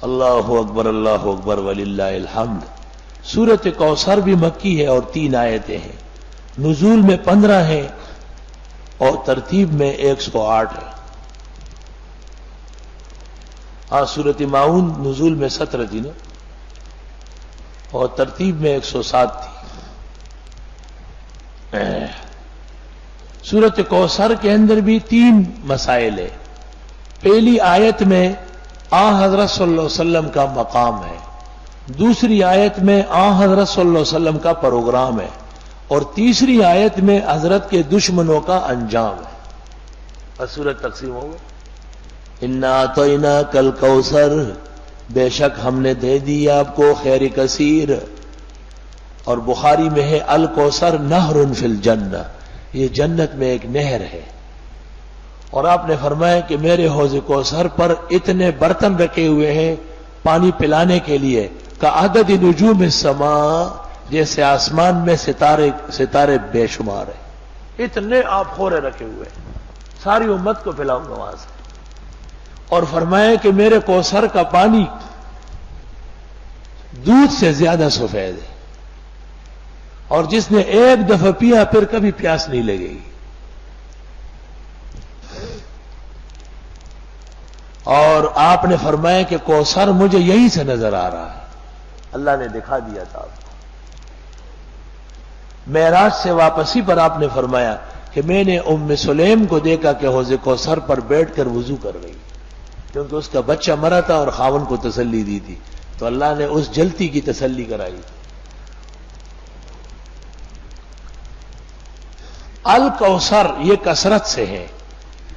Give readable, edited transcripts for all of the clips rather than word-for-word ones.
اللہ اکبر وللہ الحمد۔ سورۃ کوثر بھی مکی ہے اور 3 آیتیں ہیں، نزول میں 15 ہیں اور ترتیب میں 108 ہے۔ سورۃ ماؤن نزول میں 17 تھی نا اور ترتیب میں 107 تھی۔ سورۃ کوثر کے اندر بھی 3 مسائل ہیں۔ پہلی آیت میں حضرت صلی اللہ علیہ وسلم کا مقام ہے، دوسری آیت میں حضرت صلی اللہ علیہ وسلم کا پروگرام ہے، اور تیسری آیت میں حضرت کے دشمنوں کا انجام ہے۔ اور سورت تقسیم ہو گئی، انا اعطیناک الکوثر، بے شک ہم نے دے دی آپ کو خیر کثیر۔ اور بخاری میں ہے الکوثر نہر فی الجنہ، یہ جنت میں ایک نہر ہے۔ اور آپ نے فرمایا کہ میرے حوض کوثر پر اتنے برتن رکھے ہوئے ہیں پانی پلانے کے لیے کا عدد نجوم السماء، جیسے آسمان میں ستارے بے شمار ہیں، اتنے آپ خورے رکھے ہوئے ہیں، ساری امت کو پلاؤں گا وہاں سے۔ اور فرمایا کہ میرے کوثر کا پانی دودھ سے زیادہ سفید ہے، اور جس نے ایک دفعہ پیا پھر کبھی پیاس نہیں لگے گی۔ اور آپ نے فرمایا کہ کوثر مجھے یہیں سے نظر آ رہا ہے، اللہ نے دکھا دیا تھا آپ کو۔ معراج سے واپسی پر آپ نے فرمایا کہ میں نے ام سلیم کو دیکھا کہ حوض کوثر پر بیٹھ کر وضو کر رہی، کیونکہ اس کا بچہ مرا تھا اور خاون کو تسلی دی تھی، تو اللہ نے اس جلتی کی تسلی کرائی۔ الکوثر یہ کثرت سے ہے،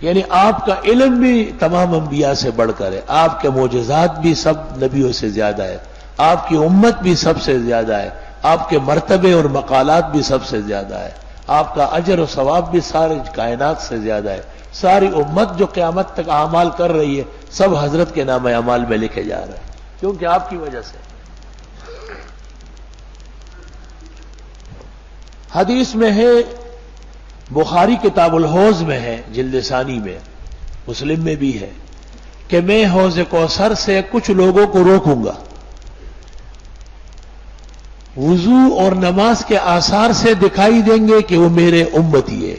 یعنی آپ کا علم بھی تمام انبیاء سے بڑھ کر ہے، آپ کے معجزات بھی سب نبیوں سے زیادہ ہے، آپ کی امت بھی سب سے زیادہ ہے، آپ کے مرتبے اور مقالات بھی سب سے زیادہ ہے، آپ کا اجر و ثواب بھی سارے کائنات سے زیادہ ہے۔ ساری امت جو قیامت تک اعمال کر رہی ہے سب حضرت کے نام اعمال میں لکھے جا رہے ہیں، کیونکہ آپ کی وجہ سے۔ حدیث میں ہے، بخاری کتاب الحوض میں ہے جلد ثانی میں، مسلم میں بھی ہے کہ میں حوض کوثر سے کچھ لوگوں کو روکوں گا، وضو اور نماز کے آثار سے دکھائی دیں گے کہ وہ میرے امتی ہے،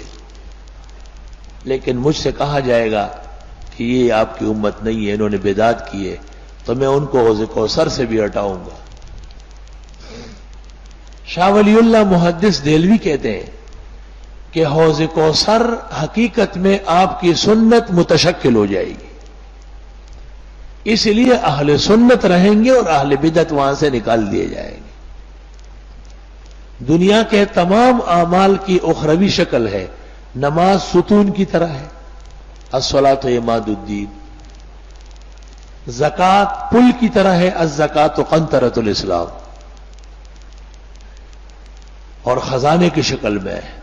لیکن مجھ سے کہا جائے گا کہ یہ آپ کی امت نہیں ہے، انہوں نے بدعت کی ہے، تو میں ان کو حوض کوثر سے بھی ہٹاؤں گا۔ شاہ ولی اللہ محدث دہلوی کہتے ہیں کہ حوض کوثر حقیقت میں آپ کی سنت متشکل ہو جائے گی، اس لیے اہل سنت رہیں گے اور اہل بدعت وہاں سے نکال دیے جائیں گے۔ دنیا کے تمام اعمال کی اخروی شکل ہے، نماز ستون کی طرح ہے، الصلاۃ عماد الدین، زکوٰۃ پل کی طرح ہے، الزکوٰۃ قنطرۃ الاسلام، اور خزانے کی شکل میں ہے،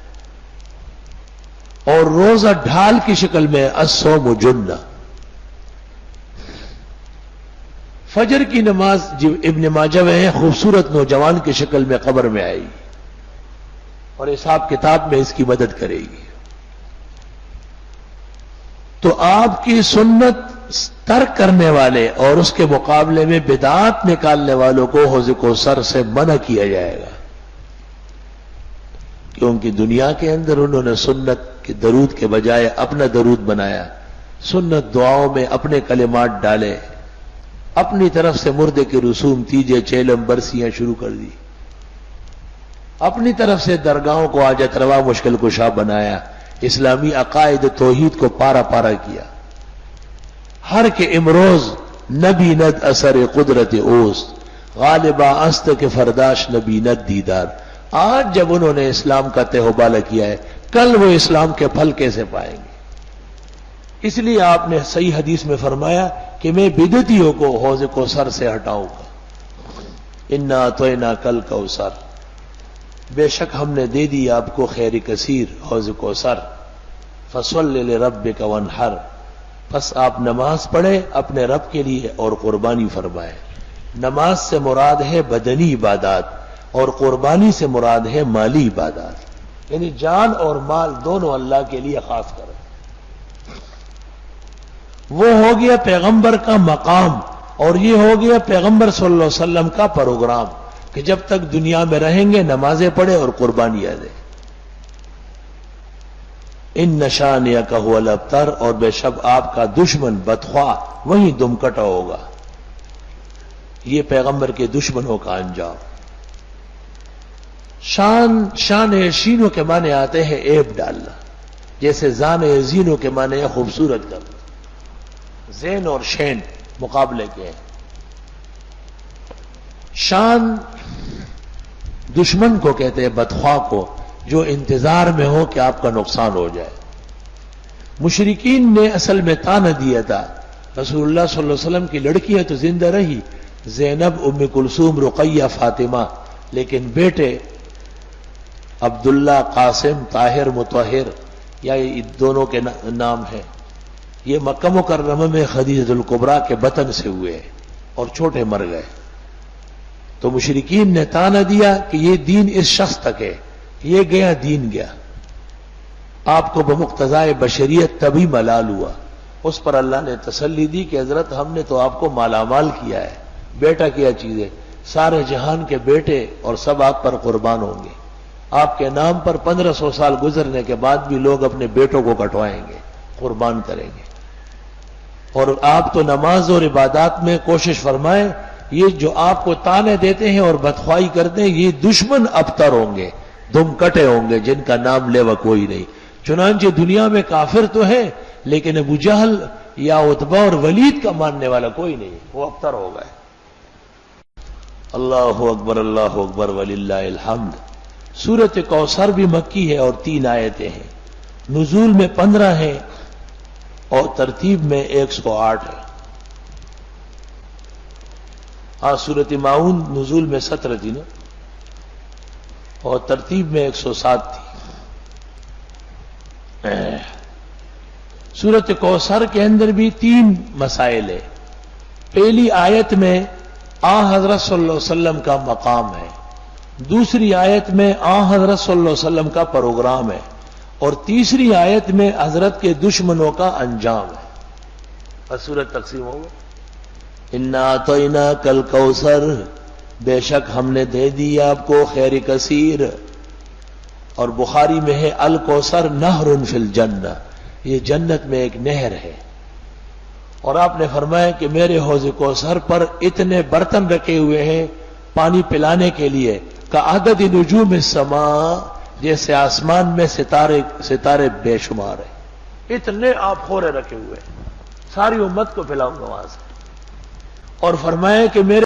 اور روزہ ڈھال کی شکل میں، الصوم جنہ۔ فجر کی نماز جو ابن ماجہ میں ہے، خوبصورت نوجوان کی شکل میں قبر میں آئے گی اور حساب کتاب میں اس کی مدد کرے گی۔ تو آپ کی سنت ترک کرنے والے اور اس کے مقابلے میں بدعات نکالنے والوں کو حوض کوثر سے منع کیا جائے گا، کیونکہ دنیا کے اندر انہوں نے سنت کے درود کے بجائے اپنا درود بنایا، سنت دعاؤں میں اپنے کلمات ڈالے، اپنی طرف سے مردے کے رسوم تیجے چیلم برسیاں شروع کر دی، اپنی طرف سے درگاہوں کو حاجت روا مشکل کشا بنایا، اسلامی عقائد توحید کو پارا پارا کیا۔ ہر کے امروز نبی ند اثر قدرت اوست، غالبہ است کے فرداش نبی ند دیدار۔ آج جب انہوں نے اسلام کا تہ و بالہ کیا ہے، کل وہ اسلام کے پھل کیسے پائیں گے؟ اس لیے آپ نے صحیح حدیث میں فرمایا کہ میں بدعتیوں کو حوض کوثر سے ہٹاؤں گا۔ انا اعطیناک الکوثر، بے شک ہم نے دے دی آپ کو خیر کثیر، حوض کوثر، فصل لربک وانحر، بس آپ نماز پڑھیں اپنے رب کے لیے اور قربانی فرمائیں۔ نماز سے مراد ہے بدنی عبادات اور قربانی سے مراد ہے مالی عبادات، یعنی جان اور مال دونوں اللہ کے لیے خاص کریں۔ وہ ہو گیا پیغمبر کا مقام اور یہ ہو گیا پیغمبر صلی اللہ علیہ وسلم کا پروگرام کہ جب تک دنیا میں رہیں گے نمازیں پڑھے اور قربانیاں دیں. ان نشانیک هو الابتر، اور بے شک آپ کا دشمن بدخواہ وہیں دم کٹا ہوگا. یہ پیغمبر کے دشمنوں کا انجام. شان شینوں کے معنی آتے ہیں عیب ڈالنا، جیسے زان زینوں کے معنی ہے خوبصورت کرنا. زین اور شین مقابلے کے ہیں. شان دشمن کو کہتے ہیں، بدخواہ کو، جو انتظار میں ہو کہ آپ کا نقصان ہو جائے. مشرکین نے اصل میں تانا دیا تھا. رسول اللہ صلی اللہ علیہ وسلم کی لڑکیاں تو زندہ رہی، زینب، ام کلثوم، رقیہ، فاطمہ، لیکن بیٹے عبداللہ، قاسم، طاہر، مطہر، یا یہ دونوں کے نام ہیں، یہ مکہ مکرمہ میں خدیجہ الکبریٰ کے بطن سے ہوئے اور چھوٹے مر گئے. تو مشرکین نے تانا دیا کہ یہ دین اس شخص تک ہے، یہ گیا دین گیا. آپ کو بمقتضائے بشریت تبھی ملال ہوا. اس پر اللہ نے تسلی دی کہ حضرت ہم نے تو آپ کو مالا مال کیا ہے. بیٹا کیا چیز ہے؟ سارے جہان کے بیٹے اور سب آپ پر قربان ہوں گے. آپ کے نام پر 1500 سال گزرنے کے بعد بھی لوگ اپنے بیٹوں کو کٹوائیں گے، قربان کریں گے. اور آپ تو نماز اور عبادات میں کوشش فرمائیں. یہ جو آپ کو تانے دیتے ہیں اور بدخواہی کرتے ہیں، یہ دشمن ابتر ہوں گے، دم کٹے ہوں گے، جن کا نام لیوا کوئی نہیں. چنانچہ دنیا میں کافر تو ہے، لیکن ابو جہل یا عتبہ اور ولید کا ماننے والا کوئی نہیں، وہ ابتر ہو گئے. اللہ اکبر وللہ الحمد. سورۃ کوثر بھی مکی ہے اور 3 آیتیں ہیں. نزول میں 15 ہیں اور ترتیب میں 108 ہے. سورۃ ماعون نزول میں 17 تھی نا، اور ترتیب میں 107 تھی. سورۃ کوثر کے اندر بھی 3 مسائل ہیں. پہلی آیت میں حضرت صلی اللہ علیہ وسلم کا مقام ہے، دوسری آیت میں حضرت صلی اللہ علیہ وسلم کا پروگرام ہے، اور تیسری آیت میں حضرت کے دشمنوں کا انجام ہے. اور سورت تقسیم ہوگا. انا اعطیناک الکوثر، بے شک ہم نے دے دی آپ کو خیر کثیر. اور بخاری میں ہے الکوثر نہر فی الجنہ، یہ جنت میں ایک نہر ہے. اور آپ نے فرمایا کہ میرے حوض کوثر پر اتنے برتن رکھے ہوئے ہیں پانی پلانے کے لیے، کعدد نجوم السماء، جیسے آسمان میں ستارے بے شمار ہیں. اتنے آپ خورے رکھے ہوئے ہیں، ساری امت کو پلاؤں گا وہاں سے. اور فرمایا کہ میرے